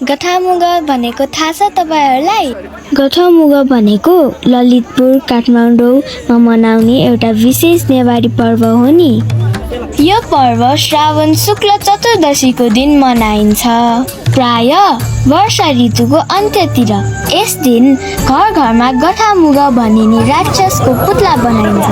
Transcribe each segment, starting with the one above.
गठामुगा भनेको थाहा छ तपाईहरुलाई? गठमुगा भनेको ललितपुर काठमाडौँमा मनाउने एउटा विशेष नेवारी पर्व हो नि। यो पर्व श्रावण शुक्ल चतुर्दशीको दिन मनाइन्छ, प्राय वर्षा ऋतुको अन्त्यतिर। यस दिन घर घरमा गठामुगा भनिने राक्षसको पुतला बनाइन्छ।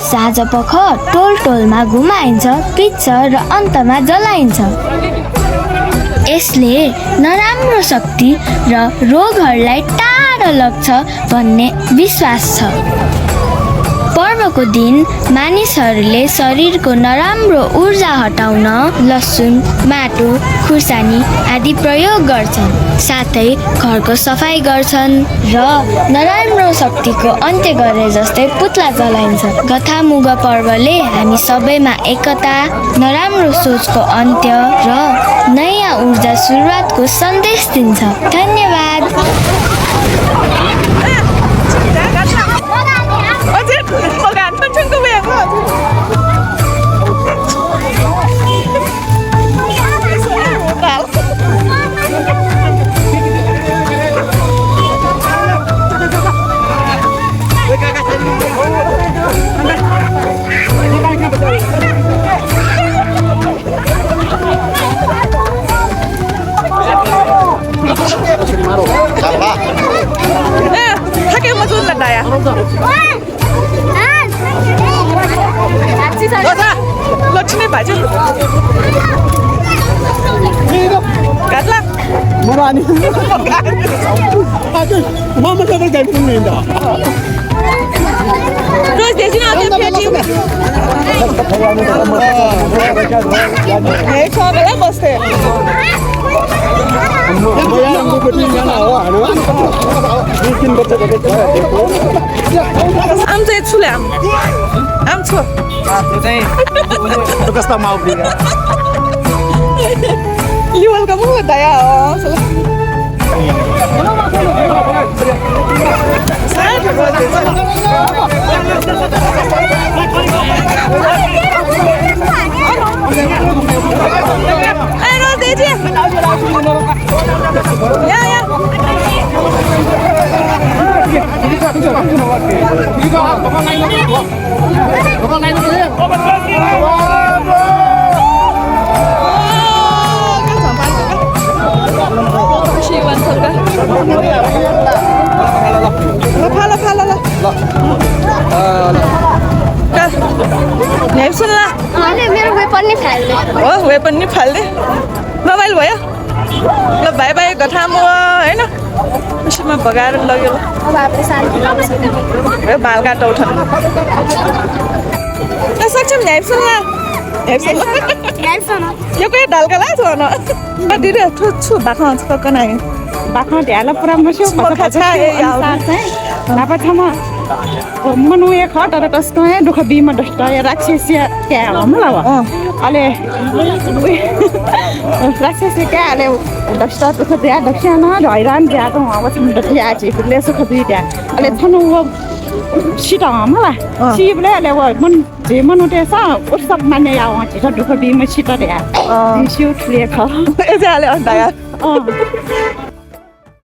साँझपख टोल टोलमा घुमाइन्छ, पिट्छ र अन्तमा जलाइन्छ। यसले नराम्रो शक्ति र रोगहरूलाई टाढा लग्छ भन्ने विश्वास छ। पर्वको दिन मानिसहरूले शरीरको नराम्रो ऊर्जा हटाउन लसुन, माटो, खुर्सानी आदि प्रयोग गर्छन्। साथै घरको सफाई गर्छन् र नराम्रो शक्तिको अन्त्य गरे जस्तै पुतला जलाइन्छ। गठामुगा पर्वले हामी सबैमा एकता, नराम्रो सोचको अन्त्य र नयाँ ऊर्जा सुरुवातको सन्देश दिन्छ। धन्यवाद। लक्ष्मी भाजी घातला मरानी मामा सबै गाइड पनि हैन रोज देसी ना त्यो फेटी ए सबैले बस्थे आम चाहिँ छुले आम छु कस्ता Mauli You welcome to Daya. Hey, no, DJ. Yeah, yeah. मेरो वेपन नि फाल्दे हो, वेपन नि फाल्दे मोबाइल भयो ल भाइ भाइ गठामुगा हैन उसमा भगाएर लग्यो ल अब हामीले शान्ति ए बाल काट उठन ल सक्छम न्याइसन ल यो के ढल्का ला छ न दिदी छु बाखा छ कनाइ बाखा ढ्याला पुरा मस्यो मखा छ नापा छमा मनु एक हट र कस्तो है दुख बिमा दष्ट या राक्षसिया क्या हमला वा अले राक्षसिया क्या अले दष्ट दुख दिया दक्षिणा हैरान दिया त अब छ दक्षिणा चाहिँ फिरले सुख दिया अले थनु वो छिटा हमला छिबले अले वो मन जे मनु तेसा उस सब माने या वा छिटा दुख बिमा छिटा दिया सिउ ठुले ख ए जाले अन्त